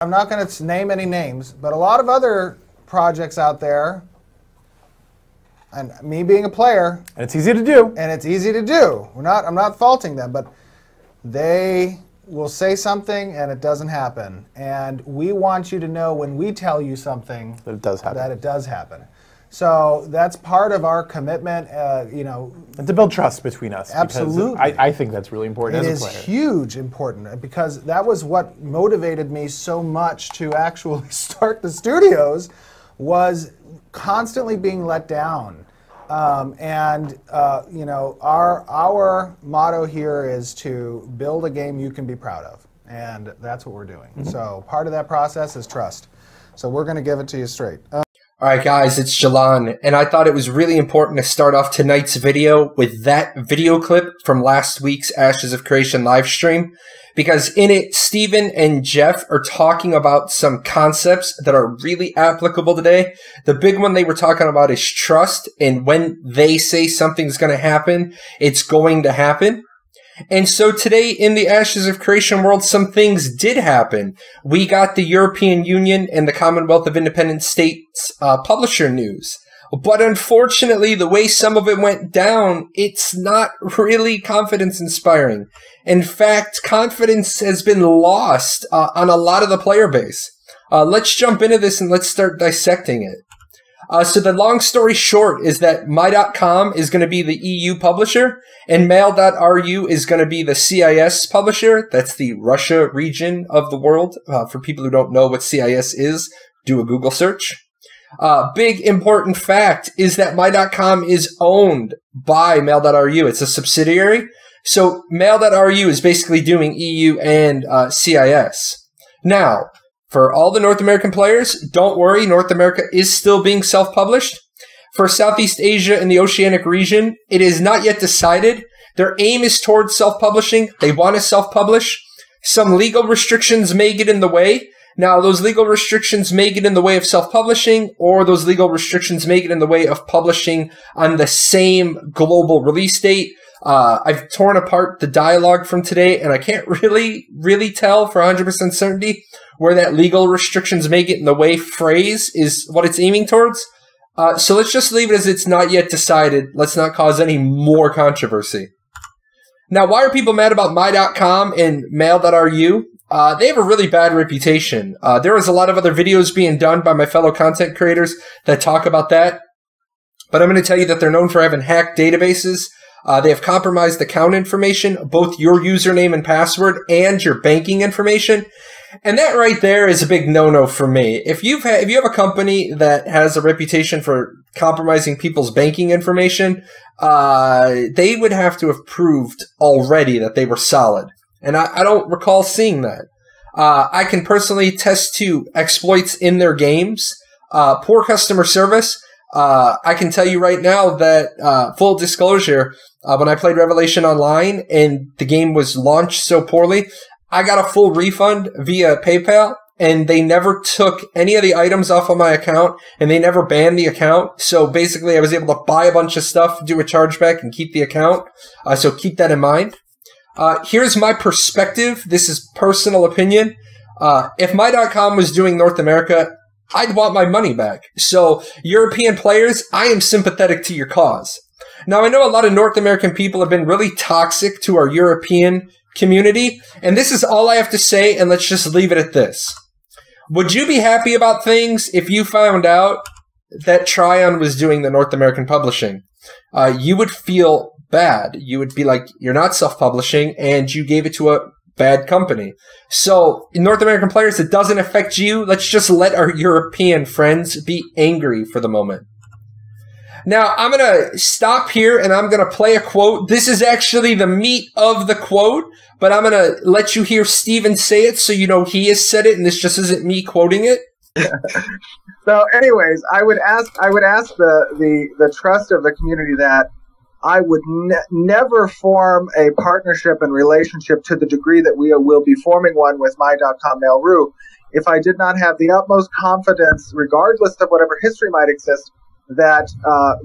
I'm not going to name any names, but a lot of other projects out there, and me being a player, and it's easy to do. And it's easy to do. I'm not faulting them, but they will say something and it doesn't happen. And we want you to know when we tell you something that it does happen. That it does happen. So that's part of our commitment, you know. And to build trust between us. Absolutely. I think that's really important as a player. It is huge important, because that was what motivated me so much to actually start the studios, was constantly being let down. You know, our motto here is to build a game you can be proud of. And that's what we're doing. Mm-hmm. So part of that process is trust. So we're going to give it to you straight. All right, guys, it's Jahlon, and I thought it was really important to start off tonight's video with that video clip from last week's Ashes of Creation live stream, because in it, Steven and Jeff are talking about some concepts that are really applicable today. The big one they were talking about is trust, and when they say something's going to happen, it's going to happen. And so today in the Ashes of Creation world, some things did happen. We got the European Union and the Commonwealth of Independent States publisher news. But unfortunately, the way some of it went down, it's not really confidence-inspiring. In fact, confidence has been lost on a lot of the player base. Let's jump into this and let's start dissecting it. So the long story short is that My.com is going to be the EU publisher, and Mail.ru is going to be the CIS publisher. That's the Russia region of the world. For people who don't know what CIS is, do a Google search. Big important fact is that My.com is owned by Mail.ru. It's a subsidiary. So Mail.ru is basically doing EU and CIS. Now, for all the North American players, don't worry, North America is still being self-published. For Southeast Asia and the Oceanic region, it is not yet decided. Their aim is towards self-publishing. They want to self-publish. Some legal restrictions may get in the way. Now, those legal restrictions may get in the way of self-publishing, or those legal restrictions may get in the way of publishing on the same global release date. I've torn apart the dialogue from today, and I can't really tell for 100% certainty where that legal restrictions may get in the way phrase is what it's aiming towards. So let's just leave it as it's not yet decided. Let's not cause any more controversy. Now, why are people mad about My.com and Mail.ru? They have a really bad reputation. There was a lot of other videos being done by my fellow content creators that talk about that. But I'm going to tell you that they're known for having hacked databases. They have compromised account information, both your username and password and your banking information. And that right there is a big no-no for me. If you have a company that has a reputation for compromising people's banking information, they would have to have proved already that they were solid. And I don't recall seeing that. I can personally test to exploits in their games, poor customer service. I can tell you right now that, full disclosure, when I played Revelation Online and the game was launched so poorly, I got a full refund via PayPal, and they never took any of the items off of my account, and they never banned the account. So basically, I was able to buy a bunch of stuff, do a chargeback, and keep the account. So keep that in mind. Here's my perspective. This is personal opinion. If My.com was doing North America, I'd want my money back. So European players, I am sympathetic to your cause. Now, I know a lot of North American people have been really toxic to our European community, and this is all I have to say, and let's just leave it at this. Would you be happy about things if you found out that Tryon was doing the North American publishing? You would feel bad. You would be like, you're not self-publishing, and you gave it to a bad company. So, in North American players, it doesn't affect you. Let's just let our European friends be angry for the moment. Now, I'm going to stop here and I'm going to play a quote. This is actually the meat of the quote, but I'm going to let you hear Steven say it so you know he has said it and this just isn't me quoting it. So anyways, I would ask the trust of the community that I would never form a partnership and relationship to the degree that we will be forming one with My.com Mail.ru if I did not have the utmost confidence, regardless of whatever history might exist, that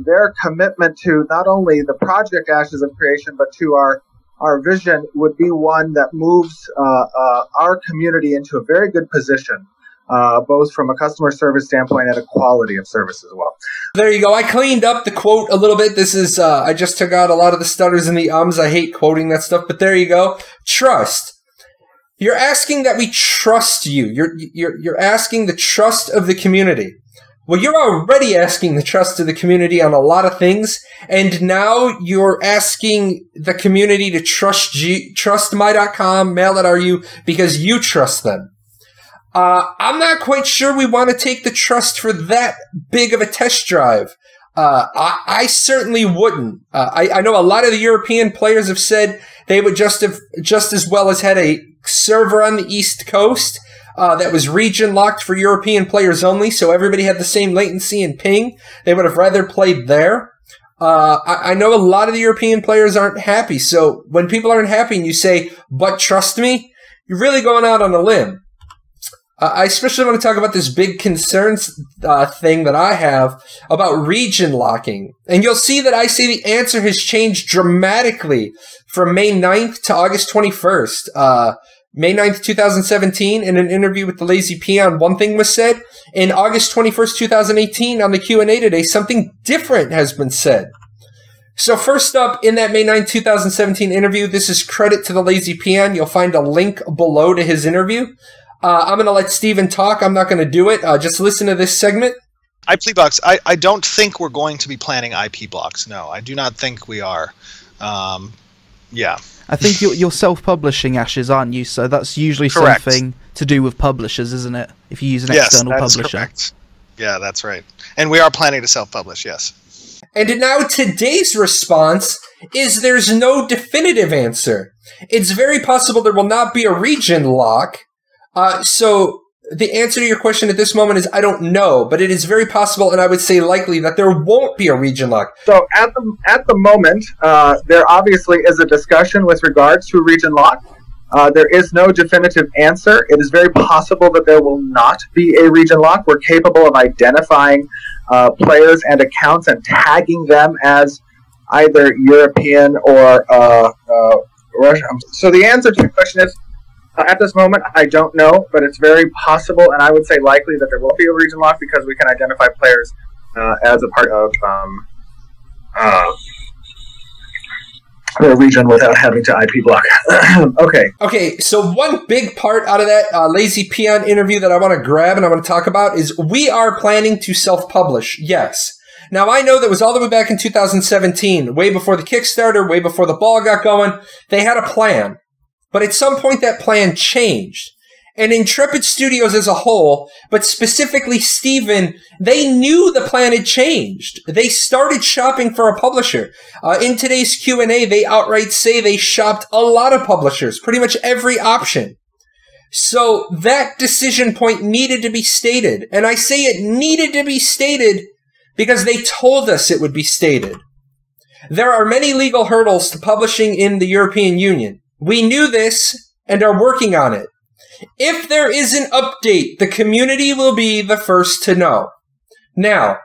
their commitment to not only the project Ashes of Creation, but to our our vision would be one that moves our community into a very good position, both from a customer service standpoint and a quality of service as well. There you go. I cleaned up the quote a little bit. This is, I just took out a lot of the stutters and the ums. I hate quoting that stuff, but there you go. Trust. You're asking that we trust you. You're asking the trust of the community. Well, you're already asking the trust of the community on a lot of things, and now you're asking the community to trust my.com, mail.ru, because you trust them. I'm not quite sure we want to take the trust for that big of a test drive. I certainly wouldn't. I know a lot of the European players have said they would just as well as had a server on the East Coast that was region locked for European players only, so everybody had the same latency and ping. They would have rather played there. I know a lot of the European players aren't happy, so when people aren't happy and you say, but trust me, you're really going out on a limb. I especially want to talk about this big concerns thing that I have about region locking. And you'll see that I say the answer has changed dramatically from May 9th to August 21st. May 9th, 2017, in an interview with the Lazy Peon, one thing was said. In August 21st, 2018, on the Q&A today, something different has been said. So first up, in that May 9th, 2017 interview, this is credit to the Lazy Peon. You'll find a link below to his interview. I'm going to let Steven talk. I'm not going to do it. Just listen to this segment. IP blocks. I don't think we're going to be planning IP blocks. No, I do not think we are. Yeah. I think you're self-publishing, Ashes, aren't you? So that's usually Correct. Something to do with publishers, isn't it? If you use an external publisher. Yes, that's correct. Yeah, that's right. And we are planning to self-publish, yes. And now today's response is there's no definitive answer. It's very possible there will not be a region lock. So the answer to your question at this moment is I don't know, but it is very possible, and I would say likely, that there won't be a region lock. So at the moment, there obviously is a discussion with regards to region lock. There is no definitive answer. It is very possible that there will not be a region lock. We're capable of identifying players and accounts and tagging them as either European or Russian. So the answer to the question is, at this moment, I don't know, but it's very possible, and I would say likely, that there will be a region lock because we can identify players as a part of the region without having to IP block. Okay, so one big part out of that Lazy Peon interview that I want to grab and I want to talk about is we are planning to self-publish, yes. Now, I know that was all the way back in 2017, way before the Kickstarter, way before the ball got going. They had a plan. But at some point, that plan changed. And Intrepid Studios as a whole, but specifically Steven, they knew the plan had changed. They started shopping for a publisher. In today's Q&A, they outright say they shopped a lot of publishers, pretty much every option. So that decision point needed to be stated. And I say it needed to be stated because they told us it would be stated. There are many legal hurdles to publishing in the European Union. We knew this and are working on it. If there is an update, the community will be the first to know. Now,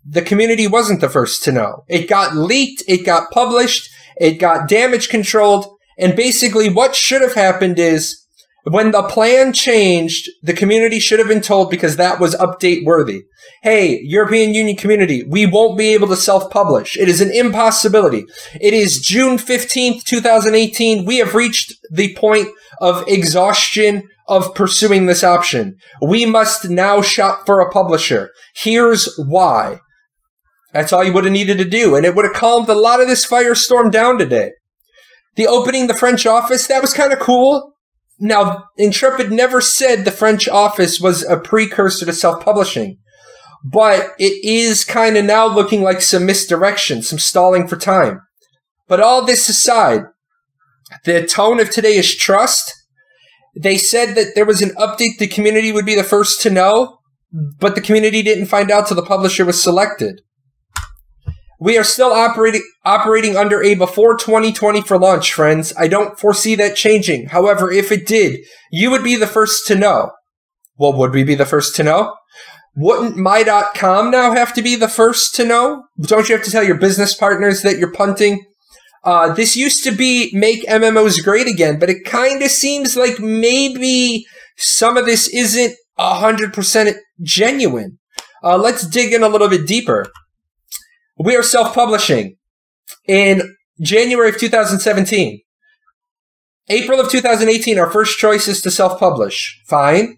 the community wasn't the first to know. It got leaked, it got published, it got damage controlled, and basically what should have happened is when the plan changed, the community should have been told because that was update worthy. Hey, European Union community, we won't be able to self-publish. It is an impossibility. It is June 15th, 2018. We have reached the point of exhaustion of pursuing this option. We must now shop for a publisher. Here's why. That's all you would have needed to do, and it would have calmed a lot of this firestorm down today. The opening the French office, that was kind of cool. Now, Intrepid never said the French office was a precursor to self-publishing, but it is kind of now looking like some misdirection, some stalling for time. But all this aside, the tone of today is trust. They said that there was an update the community would be the first to know, but the community didn't find out till the publisher was selected. We are still operating under a before 2020 for launch, friends. I don't foresee that changing. However, if it did, you would be the first to know. Well, would we be the first to know? Wouldn't my.com now have to be the first to know? Don't you have to tell your business partners that you're punting? This used to be make MMOs great again, but it kind of seems like maybe some of this isn't 100% genuine. Let's dig in a little bit deeper. We are self-publishing in January of 2017. April of 2018, our first choice is to self-publish. Fine.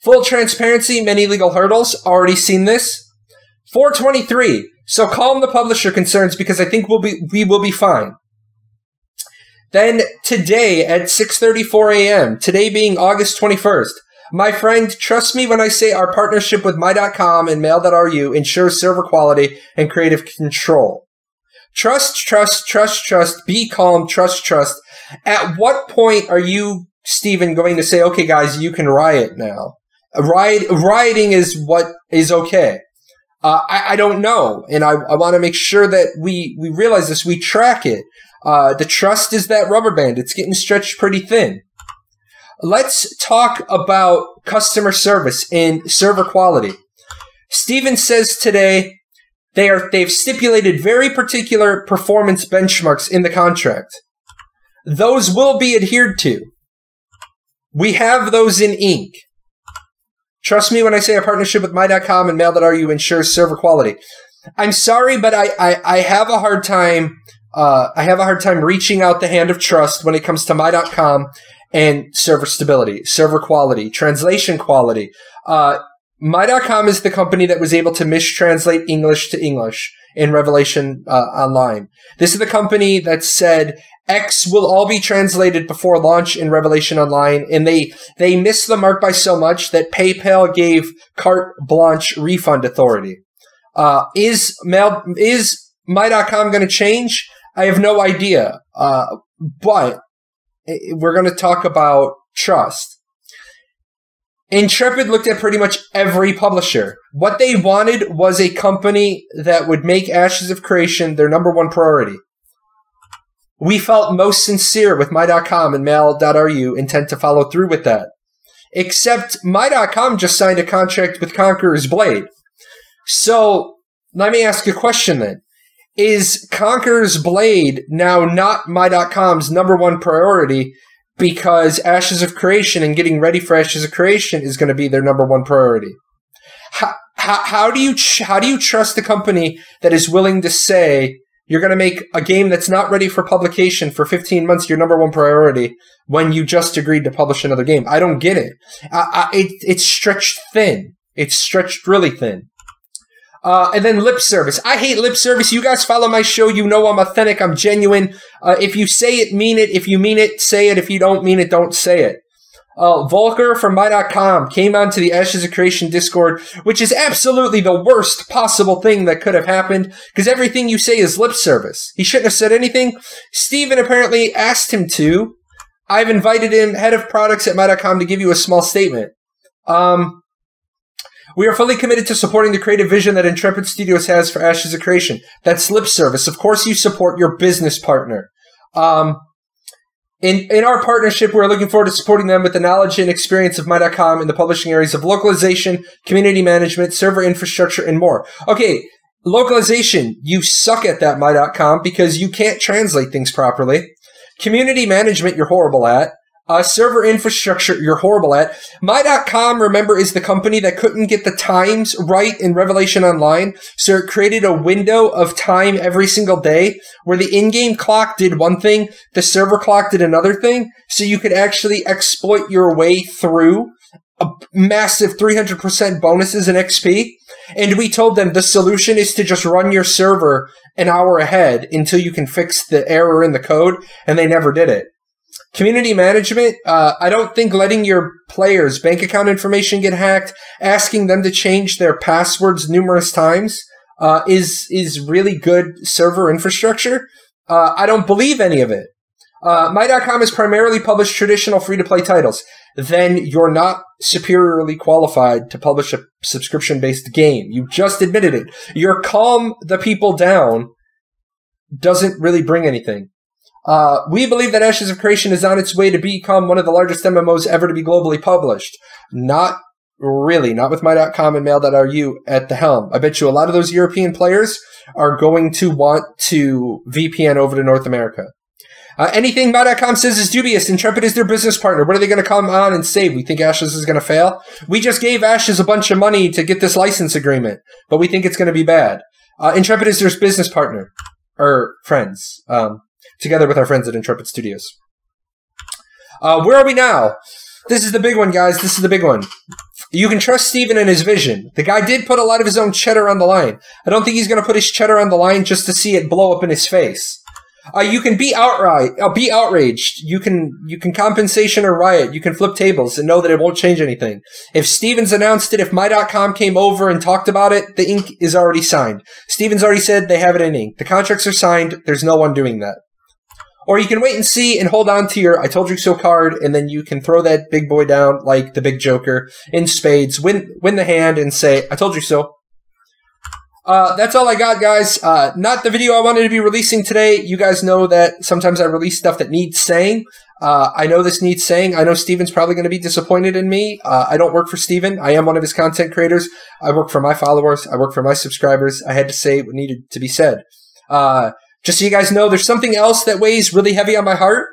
Full transparency, many legal hurdles. Already seen this. 423. So calm the publisher concerns because I think we will be fine. Then today at 6:34 a.m., today being August 21st, my friend, trust me when I say our partnership with my.com and mail.ru ensures server quality and creative control. Trust, trust, trust, trust, be calm, trust, trust. At what point are you, Stephen, going to say, okay, guys, you can riot now? Rioting is what is okay. I don't know, and I want to make sure that we realize this, we track it. The trust is that rubber band. It's getting stretched pretty thin. Let's talk about customer service and server quality. Stephen says today they've stipulated very particular performance benchmarks in the contract. Those will be adhered to. We have those in ink. Trust me when I say our partnership with my.com and mail.ru ensures server quality. I'm sorry, but I have a hard time. I have a hard time reaching out the hand of trust when it comes to my.com and server stability, server quality, translation quality. My.com is the company that was able to mistranslate English to English in Revelation Online. This is the company that said X will all be translated before launch in Revelation Online, and they missed the mark by so much that PayPal gave carte blanche refund authority. Is my.com going to change? I have no idea, but we're going to talk about trust. Intrepid looked at pretty much every publisher. What they wanted was a company that would make Ashes of Creation their #1 priority. We felt most sincere with my.com and mail.ru intent to follow through with that. Except my.com just signed a contract with Conqueror's Blade. So let me ask you a question then. Is Conqueror's Blade now not my.com's #1 priority because Ashes of Creation and getting ready for Ashes of Creation is going to be their #1 priority? How do you trust a company that is willing to say you're going to make a game that's not ready for publication for 15 months your #1 priority when you just agreed to publish another game? I don't get it. It's stretched thin. It's stretched really thin. And then lip service. I hate lip service. You guys follow my show. You know I'm authentic. I'm genuine. If you say it, mean it. If you mean it, say it. If you don't mean it, don't say it. Volker from my.com came onto the Ashes of Creation Discord, which is absolutely the worst possible thing that could have happened, because everything you say is lip service. He shouldn't have said anything. Steven apparently asked him to. I've invited him, head of products at my.com, to give you a small statement. We are fully committed to supporting the creative vision that Intrepid Studios has for Ashes of Creation. That's lip service. Of course you support your business partner. In our partnership, we're looking forward to supporting them with the knowledge and experience of my.com in the publishing areas of localization, community management, server infrastructure, and more. Okay, localization, you suck at that, my.com, because you can't translate things properly. Community management, you're horrible at. Server infrastructure, you're horrible at. My.com, remember, is the company that couldn't get the times right in Revelation Online, so it created a window of time every single day where the in-game clock did one thing, the server clock did another thing, so you could actually exploit your way through a massive 300% bonuses in XP. And we told them the solution is to just run your server an hour ahead until you can fix the error in the code, and they never did it. Community management, I don't think letting your players' bank account information get hacked, asking them to change their passwords numerous times, is really good server infrastructure. I don't believe any of it. My.com has primarily published traditional free-to-play titles. Then you're not superiorly qualified to publish a subscription-based game. You just admitted it. Your calm the people down doesn't really bring anything. We believe that Ashes of Creation is on its way to become one of the largest MMOs ever to be globally published. Not Really, not with my.com and mail.ru at the helm. I bet you a lot of those European players are going to want to VPN over to North America. Anything my.com says is dubious. Intrepid is their business partner. What are they going to come on and say? We think Ashes is going to fail? We just gave Ashes a bunch of money to get this license agreement, but we think it's going to be bad. Intrepid is their business partner, or friends, together with our friends at Intrepid Studios. Where are we now? This is the big one, guys. This is the big one. You can trust Steven and his vision. The guy did put a lot of his own cheddar on the line. I don't think he's going to put his cheddar on the line just to see it blow up in his face. You can be outraged. You can compensation or riot. You can flip tables and know that it won't change anything. If Steven's announced it, if my.com came over and talked about it, the ink is already signed. Steven's already said they have it in ink. The contracts are signed. There's no one doing that. Or you can wait and see and hold on to your I told you so card, and then you can throw that big boy down like the big joker in spades, win the hand, and say, I told you so. That's all I got, guys. Not the video I wanted to be releasing today. You guys know that sometimes I release stuff that needs saying. I know this needs saying. I know Steven's probably going to be disappointed in me. I don't work for Steven. I am one of his content creators. I work for my followers. I work for my subscribers. I had to say what needed to be said. Just so you guys know, there's something else that weighs really heavy on my heart.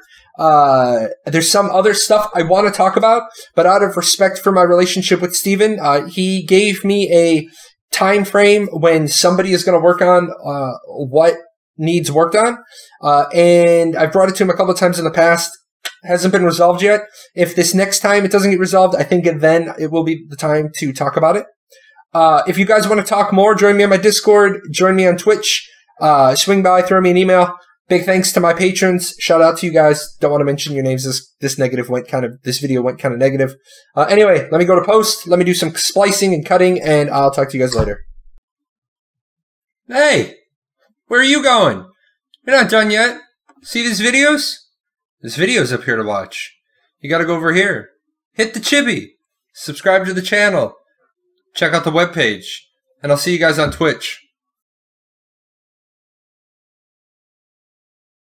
There's some other stuff I want to talk about, but out of respect for my relationship with Steven, he gave me a time frame when somebody is going to work on what needs worked on, and I've brought it to him a couple of times in the past. Hasn't been resolved yet. If this next time it doesn't get resolved, I think then it will be the time to talk about it. If you guys want to talk more, join me on my Discord, join me on Twitch, swing by, throw me an email. Big thanks to my patrons. Shout out to you guys. Don't want to mention your names. This video went kind of negative. Anyway, let me go to post. Let me do some splicing and cutting, and I'll talk to you guys later. Hey, where are you going? You're not done yet. See these videos? There's videos up here to watch. You gotta go over here. Hit the chibi. Subscribe to the channel. Check out the webpage. And I'll see you guys on Twitch.